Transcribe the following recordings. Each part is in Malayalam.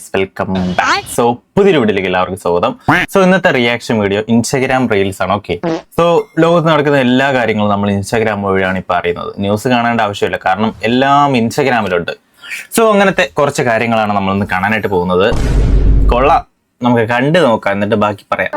Guys, welcome back. സോ പുതിയൊരു വീഡിയോയിലേക്ക് എല്ലാവർക്കും സ്വാഗതം. സോ ഇന്നത്തെ റിയാക്ഷൻ വീഡിയോ ഇൻസ്റ്റാഗ്രാം റീൽസ് ആണ്. ഓക്കെ, സോ ലോകത്ത് നടക്കുന്ന എല്ലാ കാര്യങ്ങളും നമ്മൾ ഇൻസ്റ്റാഗ്രാം വഴിയാണ് ഇപ്പൊ അറിയുന്നത്. ന്യൂസ് കാണേണ്ട ആവശ്യമില്ല, കാരണം എല്ലാം ഇൻസ്റ്റാഗ്രാമിലുണ്ട്. സോ അങ്ങനത്തെ കുറച്ച് കാര്യങ്ങളാണ് നമ്മൾ ഇന്ന് കാണാനായിട്ട് പോകുന്നത്. കൊള്ളാം, നമുക്ക് കണ്ടു നോക്കാം, എന്നിട്ട് ബാക്കി പറയാം.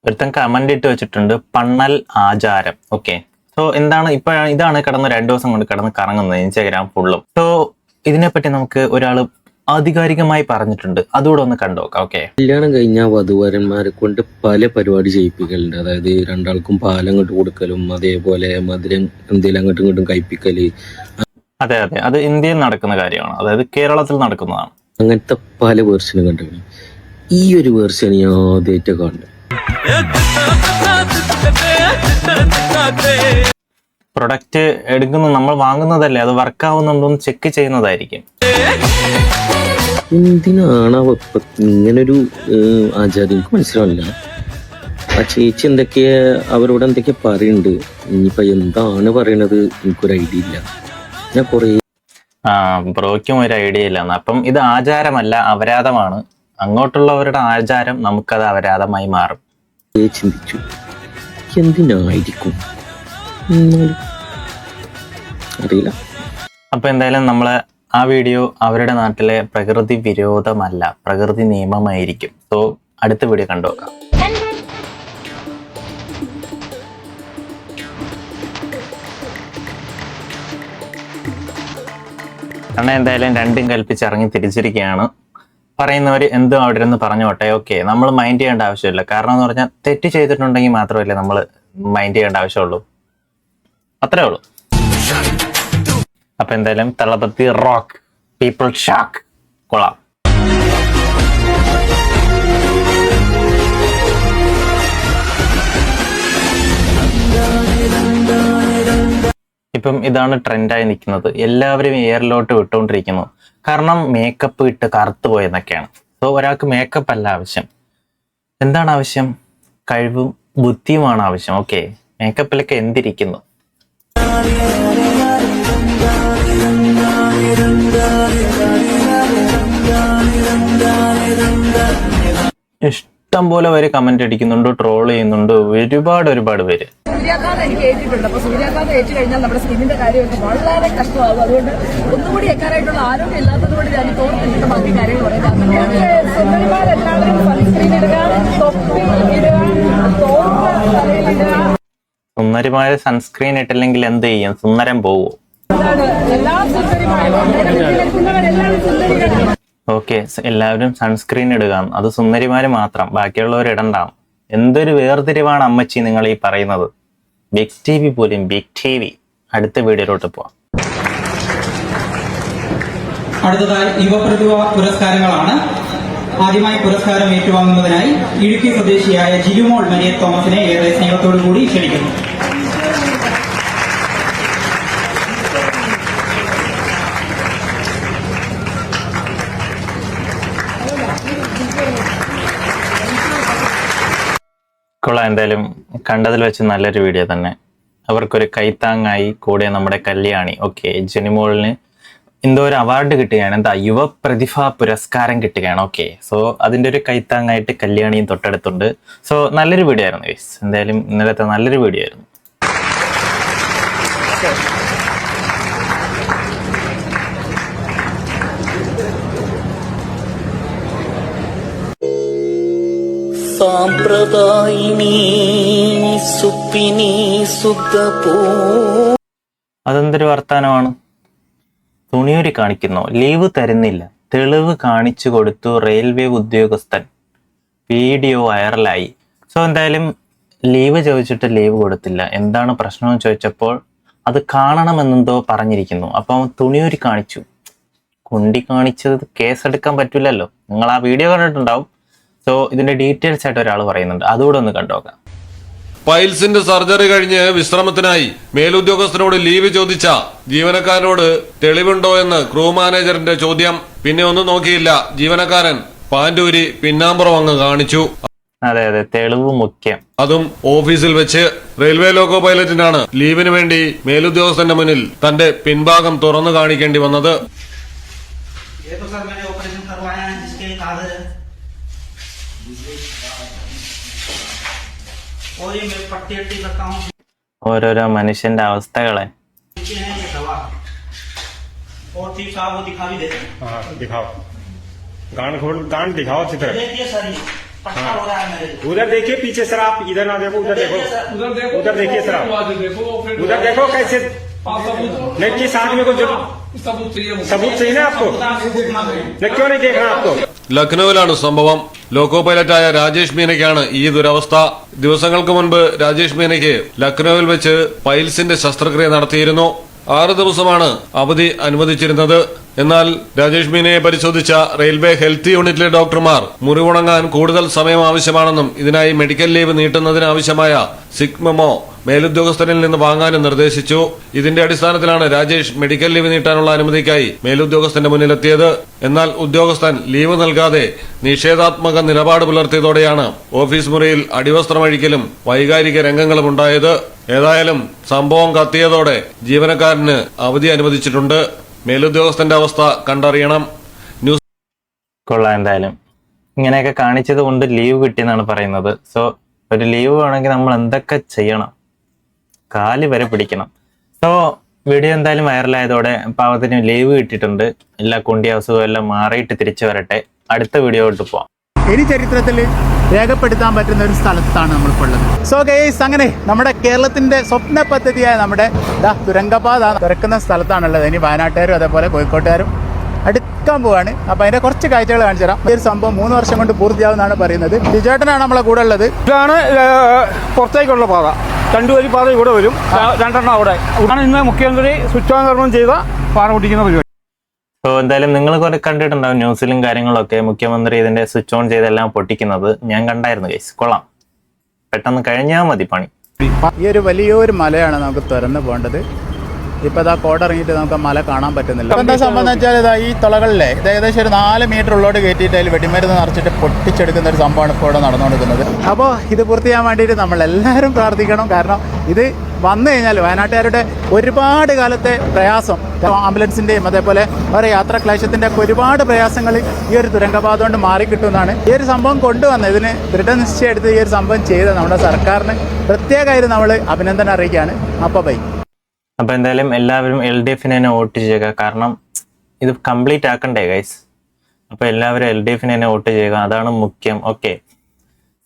ഒരുത്തൻ കമന്റ് ഇട്ട് വെച്ചിട്ടുണ്ട്, പണ്ണൽ ആചാരം. ഓക്കെ, സോ എന്താണ് ഇതാണ് കിടന്ന് 2 ദിവസം കൊണ്ട് കിടന്ന് കറങ്ങുന്നത് ഇൻസ്റ്റാഗ്രാം ഫുള്ളും. സോ ഇതിനെപ്പറ്റി നമുക്ക് ഒരാള് ആധികാരികമായി പറഞ്ഞിട്ടുണ്ട്, അതുകൂടെ ഒന്ന് കണ്ടുനോക്കാം. ഓക്കെ, കല്യാണം കഴിഞ്ഞാൽ വധുവരന്മാരെ കൊണ്ട് പല പരിപാടി ചെയ്യിപ്പിക്കലുണ്ട്. അതായത് രണ്ടാൾക്കും പാലങ്ങോട്ട് കൊടുക്കലും അതേപോലെ മധുരം എന്തെങ്കിലും അങ്ങോട്ടും ഇങ്ങോട്ടും കഴിപ്പിക്കല്. അതെ, അത് ഇന്ത്യയിൽ നടക്കുന്ന കാര്യമാണ്, അതായത് കേരളത്തിൽ നടക്കുന്നതാണ്. അങ്ങനത്തെ പല വേർഷനും കണ്ടിട്ടുണ്ട്. ഈ ഒരു വേർഷൻ ഞാൻ ആദ്യമായിട്ട് കാണുന്നത്. പ്രൊഡക്റ്റ് എടുക്കുന്ന നമ്മൾ വാങ്ങുന്നതല്ലേ, അത് വർക്ക് ആവുന്നുണ്ടോ എന്ന് ചെക്ക് ചെയ്യുന്നതായിരിക്കും. എന്തിനാണ് ഇങ്ങനൊരു ആചാരം എനിക്ക് മനസ്സിലാവില്ല. ആ ചേച്ചി എന്തൊക്കെയാ അവരോട് എന്തൊക്കെയാ പറയുന്നുണ്ട്, ഇനിയിപ്പോ എന്താണ് പറയണത് എനിക്കൊരു ഐഡിയ ഇല്ല. ഞാൻ കൊറേ ബ്രോയ്ക്കും ഒരു ഐഡിയ ഇല്ല. അപ്പം ഇത് ആചാരമല്ല, അപരാധമാണ്. അങ്ങോട്ടുള്ളവരുടെ ആചാരം നമുക്കത് അപരാധമായി മാറും. ചിന്തിച്ചു എന്തിനായിരിക്കും അറിയില്ല. അപ്പൊ എന്തായാലും നമ്മള് ആ വീഡിയോ അവരുടെ നാട്ടിലെ പ്രകൃതി വിരോധമല്ല, പ്രകൃതി നിയമമായിരിക്കും. സോ അടുത്ത വീഡിയോ കണ്ടുനോക്കാം. കാരണം എന്തായാലും രണ്ടും കൽപ്പിച്ചിറങ്ങി തിരിച്ചിരിക്കുകയാണ്. പറയുന്നവര് എന്തും അവിടെ ഇരുന്ന് പറഞ്ഞോട്ടെ. ഓക്കെ, നമ്മൾ മൈൻഡ് ചെയ്യേണ്ട ആവശ്യമില്ല. കാരണം എന്ന് പറഞ്ഞാൽ തെറ്റ് ചെയ്തിട്ടുണ്ടെങ്കിൽ മാത്രമല്ലേ നമ്മൾ മൈൻഡ് ചെയ്യേണ്ട ആവശ്യമുള്ളൂ, അത്രേ ഉള്ളൂ. അപ്പൊ എന്തായാലും തളപതി റോക്ക്, പീപ്പിൾ ഷോക്ക്, കൊള്ളാം. ഇപ്പം ഇതാണ് ട്രെൻഡായി നിൽക്കുന്നത്. എല്ലാവരും എയറിലോട്ട് വിട്ടുകൊണ്ടിരിക്കുന്നു. കാരണം മേക്കപ്പ് ഇട്ട് കറുത്തു പോയെന്നൊക്കെയാണ്. സോ ഒരാൾക്ക് മേക്കപ്പ് അല്ല ആവശ്യം. എന്താണ് ആവശ്യം? കഴിവും ബുദ്ധിയുമാണ് ആവശ്യം. ഓക്കെ, മേക്കപ്പിലൊക്കെ എന്തിരിക്കുന്നു? ഇഷ്ടം പോലെ പേര് കമന്റ് അടിക്കുന്നുണ്ട്, ട്രോൾ ചെയ്യുന്നുണ്ട്, ഒരുപാട് പേര്. സൂര്യാഘാതം എനിക്ക് ഏറ്റിട്ടുണ്ട്. അപ്പൊ സൂര്യാഘാതം ഏറ്റു കഴിഞ്ഞാൽ നമ്മുടെ സ്കിന്നിന്റെ കാര്യമൊക്കെ വളരെ കഷ്ടമാകും. അതുകൊണ്ട് ഒന്നുകൂടി എക്കാനായിട്ടുള്ള ആരോഗ്യം ഇല്ലാത്തതുകൊണ്ട് ഞാൻ തോന്നിട്ട് ബാക്കി കാര്യങ്ങൾ പറയാം. സുന്ദരിമാരെല്ലാവരും സൺസ്ക്രീൻ ഇടുക, തൊപ്പി ഇടുക, തലയിലിടുക. സുന്ദരിമാര് സൺസ്ക്രീൻ ഇട്ടില്ലെങ്കിൽ എന്ത് ചെയ്യും? സുന്ദരം പോവോ? എല്ലാ സുന്ദരിമാരും സുന്ദരികളാണ്. ഓക്കെ, എല്ലാവരും സൺസ്ക്രീൻ ഇടുക, അത് സുന്ദരിമാര് മാത്രം, ബാക്കിയുള്ളവർ ഇടണ്ടാം. എന്തൊരു വേർതിരിവാണ് അമ്മച്ചി നിങ്ങൾ ഈ പറയുന്നത്? ബിഗ് ടി വി പോലും ബിഗ് ടി വി. അടുത്ത വീഡിയോയിലോട്ട് പോവാം. അടുത്തതായി യുവപ്രതിഭ പുരസ്കാരങ്ങളാണ്. ആദ്യമായി പുരസ്കാരം ഏറ്റുവാങ്ങുന്നതിനായി ഇടുക്കി സ്വദേശിയായ ജിലുമോൾ മരിയ തോമസിനെ ഏറെ സ്നേഹത്തോടു കൂടി ക്ഷണിക്കുന്നു. കൊള്ളാം, എന്തായാലും കണ്ടതിൽ വെച്ച് നല്ലൊരു വീഡിയോ തന്നെ. അവർക്കൊരു കൈത്താങ്ങായി കൂടെ നമ്മുടെ കല്യാണി. ഓക്കെ, ജെനിമോളിന് എന്തോ ഒരു അവാർഡ് കിട്ടുകയാണ്, എന്താ യുവ പ്രതിഭാ പുരസ്കാരം കിട്ടുകയാണ്. ഓക്കെ, സോ അതിൻ്റെ ഒരു കൈത്താങ്ങായിട്ട് കല്യാണിയും തൊട്ടടുത്തുണ്ട്. സോ നല്ലൊരു വീഡിയോ ആയിരുന്നു ഗൈസ്. എന്തായാലും ഇന്നലത്തെ നല്ലൊരു വീഡിയോ ആയിരുന്നു. അതെന്തൊരു വർത്താനമാണ്? തുണിയൂരി കാണിക്കുന്നു, ലീവ് തരുന്നില്ല, തെളിവ് കാണിച്ചു കൊടുത്തു റെയിൽവേ ഉദ്യോഗസ്ഥൻ. വീഡിയോ വൈറലായി. സോ എന്തായാലും ലീവ് ചോദിച്ചിട്ട് ലീവ് കൊടുത്തില്ല. എന്താണ് പ്രശ്നമെന്ന് ചോദിച്ചപ്പോൾ അത് കാണണമെന്നെന്തോ പറഞ്ഞിരിക്കുന്നു. അപ്പം തുണിയൂരി കാണിച്ചു. കുണ്ടി കാണിച്ചത് കേസെടുക്കാൻ പറ്റില്ലല്ലോ. നിങ്ങൾ ആ വീഡിയോ കണ്ടിട്ടുണ്ടാവും. സോ ഇതിന്റെ ഡീറ്റെയിൽസ് ആയിട്ട് ഒരാൾ പറയുന്നുണ്ട്, അതുകൂടെ ഒന്ന് കണ്ടുനോക്കാം. പൈൽസിന്റെ സർജറി കഴിഞ്ഞ് വിശ്രമത്തിനായി മേലുദ്യോഗസ്ഥനോട് ലീവ് ചോദിച്ച ജീവനക്കാരനോട് തെളിവുണ്ടോ എന്ന് ക്രൂ മാനേജറിന്റെ ചോദ്യം. പിന്നെ ഒന്നും നോക്കിയില്ല, ജീവനക്കാരൻ പാൻഡൂരി പിന്നാമ്പുറം അങ്ങ് കാണിച്ചു. അതെ അതെ, തെളിവ് മുഖ്യം. അതും ഓഫീസിൽ വെച്ച്. റെയിൽവേ ലോക്കോ പൈലറ്റിനാണ് ലീവിന് വേണ്ടി മേലുദ്യോഗസ്ഥന്റെ മുന്നിൽ തന്റെ പിൻഭാഗം തുറന്നു കാണിക്കേണ്ടി വന്നത്. ഓരോരോ മനുഷ്യന്റെ അവസ്ഥകളെ. गांड दिखाओ चित्र। उधर देखिए पीछे सर, आप इधर ना देखो, उधर देखो, उधर देखिए सर, उधर देखो कैसे। नहीं किस हाथ में कुछ सबूत चाहिए ना आपको? नहीं क्यों नहीं देखना आपको? ലക്നൌവിലാണ് സംഭവം. ലോക്കോ പൈലറ്റായ രാജേഷ് മീനയ്ക്കാണ് ഈ ദുരവസ്ഥ. ദിവസങ്ങൾക്ക് മുൻപ് രാജേഷ് മീനയ്ക്ക് ലക്നൌവിൽ വെച്ച് പൈൽസിന്റെ ശസ്ത്രക്രിയ നടത്തിയിരുന്നു. 6 ദിവസമാണ് അവധി അനുവദിച്ചിരുന്നത്. എന്നാൽ രാജേഷ് മീനയെ പരിശോധിച്ച റെയിൽവേ ഹെൽത്ത് യൂണിറ്റിലെ ഡോക്ടർമാർ മുറിവുണങ്ങാൻ കൂടുതൽ സമയം ആവശ്യമാണെന്നും ഇതിനായി മെഡിക്കൽ ലീവ് നീട്ടുന്നതിനാവശ്യമായ സിക് മെമ്മോ മേലുദ്യോഗസ്ഥനിൽ നിന്ന് വാങ്ങാനും നിർദ്ദേശിച്ചു. ഇതിന്റെ അടിസ്ഥാനത്തിലാണ് രാജേഷ് മെഡിക്കൽ ലീവ് നീട്ടാനുള്ള അനുമതിക്കായി മേലുദ്യോഗസ്ഥന്റെ മുന്നിലെത്തിയത്. എന്നാൽ ഉദ്യോഗസ്ഥൻ ലീവ് നൽകാതെ നിഷേധാത്മക നിലപാട് പുലർത്തിയതോടെയാണ് ഓഫീസ് മുറിയിൽ അടിവസ്ത്രമഴിക്കലും വൈകാരിക രംഗങ്ങളും ഉണ്ടായത്. ഏതായാലും സംഭവം കത്തിയതോടെ ജീവനക്കാരന് അവധി അനുവദിച്ചിട്ടുണ്ട്. മേലുദ്യോഗസ്ഥന്റെ അവസ്ഥ കണ്ടറിയണം. ന്യൂസ് കൊള്ളാം. എന്തായാലും ഇങ്ങനെയൊക്കെ കാണിച്ചത് കൊണ്ട് ലീവ് കിട്ടിയെന്നാണ് പറയുന്നത്. സോ ഒരു ലീവ് വേണമെങ്കിൽ നമ്മൾ എന്തൊക്കെ ചെയ്യണം? കാല് വരെ പിടിക്കണം. സോ വീഡിയോ എന്തായാലും വൈറലായതോടെ പാവത്തിന് ലീവ് കിട്ടിയിട്ടുണ്ട്. എല്ലാ കുണ്ടി അസുഖം എല്ലാം മാറിയിട്ട് തിരിച്ചു വരട്ടെ. അടുത്ത വീഡിയോയിട്ട് പോവാം. ഇനി ചരിത്രത്തിൽ രേഖപ്പെടുത്താൻ പറ്റുന്ന ഒരു സ്ഥലത്താണ് നമ്മളിപ്പോൾ ഉള്ളത്. സോ ഗൈസ്, അങ്ങനെ നമ്മുടെ കേരളത്തിൻ്റെ സ്വപ്ന പദ്ധതിയായ നമ്മുടെ തുരങ്കപാത തുറക്കുന്ന സ്ഥലത്താണുള്ളത്. ഇനി വയനാട്ടുകാരും അതേപോലെ കോഴിക്കോട്ടുകാരും അടുക്കാൻ പോവാണ്. അപ്പോൾ അതിൻ്റെ കുറച്ച് കാഴ്ചകൾ കാണിച്ചു തരാം. ഈ ഒരു സംഭവം 3 വർഷം കൊണ്ട് പൂർത്തിയാവുമെന്നാണ് പറയുന്നത്. ലിജേട്ടനാണ് നമ്മളെ കൂടെ ഉള്ളത്. ഇതാണ് പുറത്തേക്കുള്ള പാത. 2 വരി പാത ഇവിടെ വരും, 2 അവിടെ. ഇതാണ് ഇന്ന് മുഖ്യമന്ത്രി സ്വിച്ചാകരണം ചെയ്ത പാറ പൊട്ടിക്കുന്ന പരിപാടി. സോ എന്തായാലും നിങ്ങൾ കുറെ കണ്ടിട്ടുണ്ടാവും ന്യൂസിലും കാര്യങ്ങളൊക്കെ. മുഖ്യമന്ത്രി ഇതിന്റെ സ്വിച്ച് ഓൺ ചെയ്തെല്ലാം പൊട്ടിക്കുന്നത് ഞാൻ കണ്ടായിരുന്നു ഗൈസ്. കൊള്ളാം, പെട്ടെന്ന് കഴിഞ്ഞാൽ മതി പണി. ഈ ഒരു വലിയൊരു മലയാണ് നമുക്ക് തുറന്നു പോകേണ്ടത്. ഇപ്പോൾ ഇതാ കോട ഇറങ്ങിയിട്ട് നമുക്ക് മല കാണാൻ പറ്റുന്നില്ല. എന്താ സംഭവം എന്ന് വെച്ചാൽ ഇതാ ഈ തുളകളിലെ ഇത് ഏകദേശം ഒരു 4 മീറ്റർ ഉള്ളോട്ട് കയറ്റിയിട്ട് അതിൽ വെടിമരുന്ന് നിറച്ചിട്ട് പൊട്ടിച്ചെടുക്കുന്ന ഒരു സംഭവമാണ് ഇപ്പോൾ ഇവിടെ നടന്നുകൊടുക്കുന്നത്. അപ്പോൾ ഇത് പൂർത്തിയാൻ വേണ്ടിയിട്ട് നമ്മളെല്ലാവരും പ്രാർത്ഥിക്കണം. കാരണം ഇത് വന്നു കഴിഞ്ഞാൽ വയനാട്ടുകാരുടെ ഒരുപാട് കാലത്തെ പ്രയാസം, ആംബുലൻസിൻ്റെയും അതേപോലെ അവരുടെ യാത്രാക്ലേശത്തിൻ്റെ ഒക്കെ ഒരുപാട് പ്രയാസങ്ങൾ ഈ ഒരു തുരങ്കപാത കൊണ്ട് മാറിക്കിട്ടുമെന്നാണ് ഈ ഒരു സംഭവം കൊണ്ടുവന്നത്. ഇതിന് ദൃഢനിശ്ചയം എടുത്ത് ഈ ഒരു സംഭവം ചെയ്ത് നമ്മുടെ സർക്കാരിന് പ്രത്യേകമായിട്ട് നമ്മൾ അഭിനന്ദനം അറിയിക്കുകയാണ്. അപ്പോൾ ബൈ. അപ്പൊ എന്തായാലും എല്ലാവരും LDF-നെ തന്നെ വോട്ട് ചെയ്യുക. കാരണം ഇത് കംപ്ലീറ്റ് ആക്കണ്ടേ ഗൈസ്. അപ്പൊ എല്ലാവരും LDF-നെ തന്നെ വോട്ട് ചെയ്യുക, അതാണ് മുഖ്യം. ഓക്കെ,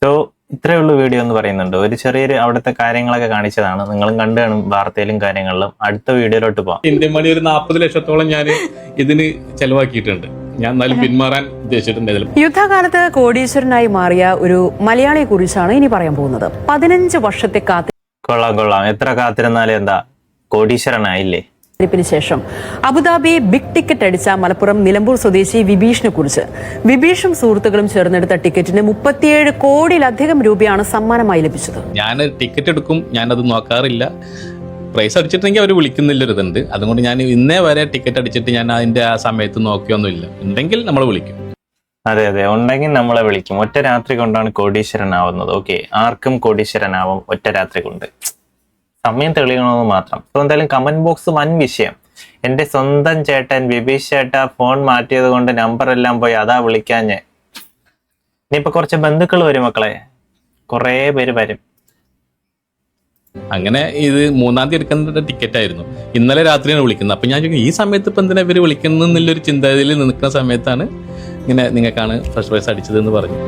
സോ ഇത്രയേ ഉള്ളൂ വീഡിയോ എന്ന് പറയുന്നുണ്ട്. ഒരു ചെറിയൊരു അവിടുത്തെ കാര്യങ്ങളൊക്കെ കാണിച്ചതാണ്. നിങ്ങളും കണ്ടു കാണും വാർത്തയിലും കാര്യങ്ങളിലും. അടുത്ത വീഡിയോയിലോട്ട് പോവാം. ഇന്ത്യൻ മണി ഒരു 40 ലക്ഷത്തോളം ഞാൻ ഇതിന് ചെലവാക്കിയിട്ടുണ്ട്. ഞാൻ എന്നാലും പിന്മാറാൻ ഉദ്ദേശിച്ചിട്ടുണ്ട്. യുദ്ധകാലത്ത് കോടീശ്വരനായി മാറിയ ഒരു മലയാളിയെ കുറിച്ചാണ് ഇനി പറയാൻ പോകുന്നത്. 15 വർഷത്തെ കൊള്ളാം. എത്ര കാത്തിരുന്നാലും എന്താ, കോടീശ്വരനായില്ലേ. ിന് ശേഷം അബുദാബി ബിഗ് ടിക്കറ്റ് അടിച്ച മലപ്പുറം നിലമ്പൂർ സ്വദേശി വിബീഷിനെ കുറിച്ച്. വിബീഷും സുഹൃത്തുക്കളും ചേർന്നെടുത്ത ടിക്കറ്റിന് 37 കോടിയിലധികം രൂപയാണ് സമ്മാനമായി ലഭിച്ചത്. ഞാൻ ടിക്കറ്റ് എടുക്കും, ഞാനത് നോക്കാറില്ല. പ്രൈസ് അടിച്ചിട്ടുണ്ടെങ്കിൽ അവർ വിളിക്കുന്നില്ലൊരിതുണ്ട്. അതുകൊണ്ട് ഞാൻ ഇന്നേ വരെ ടിക്കറ്റ് അടിച്ചിട്ട് ഞാൻ അതിന്റെ ആ സമയത്ത് നോക്കിയൊന്നുമില്ല. ഉണ്ടെങ്കിൽ നമ്മൾ വിളിക്കും. അതെ, ഉണ്ടെങ്കിൽ നമ്മളെ വിളിക്കും. ഒറ്റ രാത്രി കൊണ്ടാണ് കോടീശ്വരനാവുന്നത്. ഓക്കെ, ആർക്കും കോടീശ്വരനാവും ഒറ്റ രാത്രി കൊണ്ട്. സമയം തെളിയണമെന്ന് മാത്രം. സോ എന്തായാലും കമന്റ് ബോക്സ് വൻ വിഷയം. എന്റെ സ്വന്തം ചേട്ടൻ വിബീഷ് ചേട്ടാ ഫോൺ മാറ്റിയത് കൊണ്ട് നമ്പർ എല്ലാം പോയി, അതാ വിളിക്കാൻ ഞാൻ. ഇനിയിപ്പോ കുറച്ച് ബന്ധുക്കൾ വരും മക്കളെ, കുറേ പേര് വരും. അങ്ങനെ ഇത് 3-ാം തീയതി എടുക്കുന്ന ടിക്കറ്റ് ആയിരുന്നു. ഇന്നലെ രാത്രിയാണ് വിളിക്കുന്നത്. അപ്പൊ ഞാൻ ഈ സമയത്ത് ഇപ്പൊ എന്തിനാ ഇവര് വിളിക്കുന്നു എന്നുള്ളൊരു ചിന്താഗതിയിൽ നിൽക്കുന്ന സമയത്താണ് ഇങ്ങനെ നിങ്ങൾക്കാണ് ഫസ്റ്റ് പ്രൈസ് അടിച്ചത് എന്ന് പറഞ്ഞു.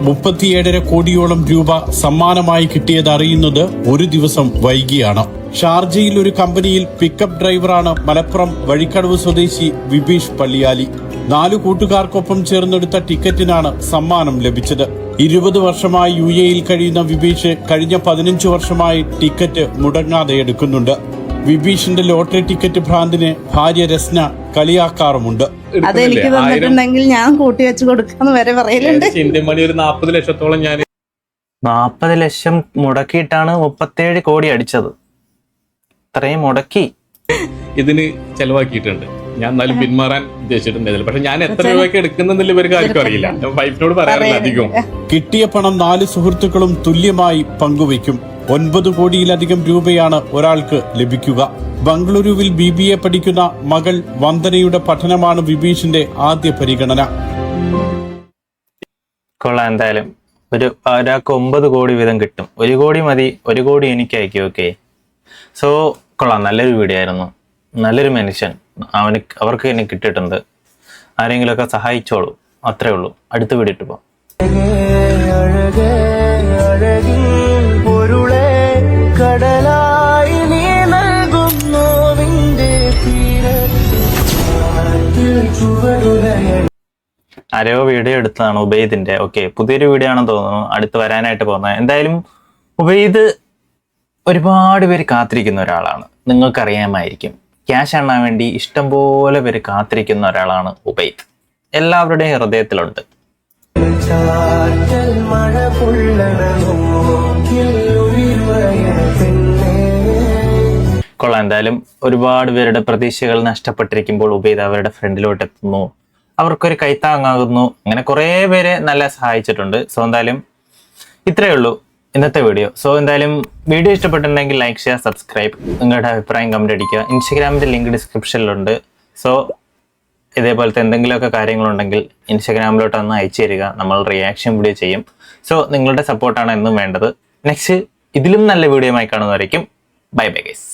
37.5 കോടിയോളം രൂപ സമ്മാനമായി കിട്ടിയത് അറിയുന്നത് ഒരു ദിവസം വൈകിയാണ്. ഷാർജയിൽ ഒരു കമ്പനിയിൽ പിക്കപ്പ് ഡ്രൈവറാണ് മലപ്പുറം വഴിക്കടവ് സ്വദേശി വിബീഷ് പള്ളിയാലി. 4 കൂട്ടുകാർക്കൊപ്പം ചേർന്നെടുത്ത ടിക്കറ്റിനാണ് സമ്മാനം ലഭിച്ചത്. 20 വർഷമായി UAE-യിൽ കഴിയുന്ന വിബീഷ് കഴിഞ്ഞ 15 വർഷമായി ടിക്കറ്റ് മുടങ്ങാതെ എടുക്കുന്നുണ്ട്. വിബീഷിന്റെ ലോട്ടറി ടിക്കറ്റ് ഭ്രാന്തിനെ ഭാര്യ രസ്ന കളിയാക്കാറുമുണ്ട്. അതെനിക്ക് തന്നിട്ടുണ്ടെങ്കിൽ ഞാൻ കൂട്ടി വെച്ച് കൊടുക്കാന്ന് വരെ പറയലുണ്ട്. ഇന്ത്യൻ മണി ഒരു 40 ലക്ഷത്തോളം ഞാൻ 40 ലക്ഷം മുടക്കിയിട്ടാണ് 37 കോടി അടിച്ചത്. ഇത്രയും മുടക്കി ഇതിന് ചെലവാക്കിയിട്ടുണ്ട്. ഞാൻ എന്നാലും പിന്മാറാൻ ഉദ്ദേശിച്ചിട്ടുണ്ടായിരുന്നില്ല. പക്ഷെ ഞാൻ എത്ര രൂപയ്ക്ക് എടുക്കുന്നില്ല ഇവർക്ക് ആർക്കും അറിയില്ല. ഞാൻ വൈഫിനോട് പറയാറില്ല അധികം. കിട്ടിയ പണം 4 സുഹൃത്തുക്കളും തുല്യമായി പങ്കുവയ്ക്കും. 9 കോടിയിലധികം രൂപയാണ് ഒരാൾക്ക് ലഭിക്കുക. ബംഗളൂരുവിൽ BBA പഠിക്കുന്ന മകൾ വന്ദനയുടെ പഠനമാണ് വിഭീഷിന്റെ ആദ്യ പരിഗണന. കൊള്ളാം. എന്തായാലും ഒരാൾക്ക് 9 കോടി വീതം കിട്ടും. 1 കോടി മതി, 1 കോടി എനിക്ക് അയക്കും. ഓക്കെ, സോ കൊള്ളാം. നല്ലൊരു വീഡിയോ ആയിരുന്നു. നല്ലൊരു മനുഷ്യൻ. അവർക്ക് എന്നെ കിട്ടിയിട്ടുണ്ട്. ആരെങ്കിലുമൊക്കെ സഹായിച്ചോളൂ, അത്രേ ഉള്ളൂ. അടുത്ത വീഡിയോ ഇട്ട് പോകാം. ആരോ വീഡിയോ എടുത്തതാണ് ഉബൈദിന്റെ. ഓക്കെ, പുതിയൊരു വീഡിയോ ആണെന്ന് തോന്നുന്നു അടുത്ത് വരാനായിട്ട് പോകുന്നത്. എന്തായാലും ഉബൈദ് ഒരുപാട് പേര് കാത്തിരിക്കുന്ന ഒരാളാണ്. നിങ്ങൾക്കറിയാമായിരിക്കും, ക്യാഷ് എണ്ണാൻ വേണ്ടി ഇഷ്ടംപോലെ പേര് കാത്തിരിക്കുന്ന ഒരാളാണ് ഉബൈദ്. എല്ലാവരുടെയും ഹൃദയത്തിലുണ്ട്. കൊള്ളാം. എന്തായാലും ഒരുപാട് പേരുടെ പ്രതീക്ഷകൾ നഷ്ടപ്പെട്ടിരിക്കുമ്പോൾ ഉബൈദ് അവരുടെ ഫ്രണ്ടിലോട്ട് എത്തുന്നു, അവർക്കൊരു കൈത്താങ്ങാകുന്നു. അങ്ങനെ കുറേ പേരെ നല്ല സഹായിച്ചിട്ടുണ്ട്. സോ എന്തായാലും ഇത്രയേ ഉള്ളൂ ഇന്നത്തെ വീഡിയോ. സോ എന്തായാലും വീഡിയോ ഇഷ്ടപ്പെട്ടിട്ടുണ്ടെങ്കിൽ ലൈക്ക് ചെയ്യുക, സബ്സ്ക്രൈബ്, നിങ്ങളുടെ അഭിപ്രായം കമന്റ് അടിക്കുക. ഇൻസ്റ്റഗ്രാമിൻ്റെ ലിങ്ക് ഡിസ്ക്രിപ്ഷനിലുണ്ട്. സോ ഇതേപോലത്തെ എന്തെങ്കിലുമൊക്കെ കാര്യങ്ങളുണ്ടെങ്കിൽ ഇൻസ്റ്റഗ്രാമിലോട്ട് ഒന്ന് അയച്ചു തരിക. നമ്മൾ റിയാക്ഷൻ വീഡിയോ ചെയ്യും. സോ നിങ്ങളുടെ സപ്പോർട്ടാണ് എന്നും വേണ്ടത്. നെക്സ്റ്റ് ഇതിലും നല്ല വീഡിയോ ആയി കാണുന്നവരേക്കും ബൈ ബൈ ഗൈസ്.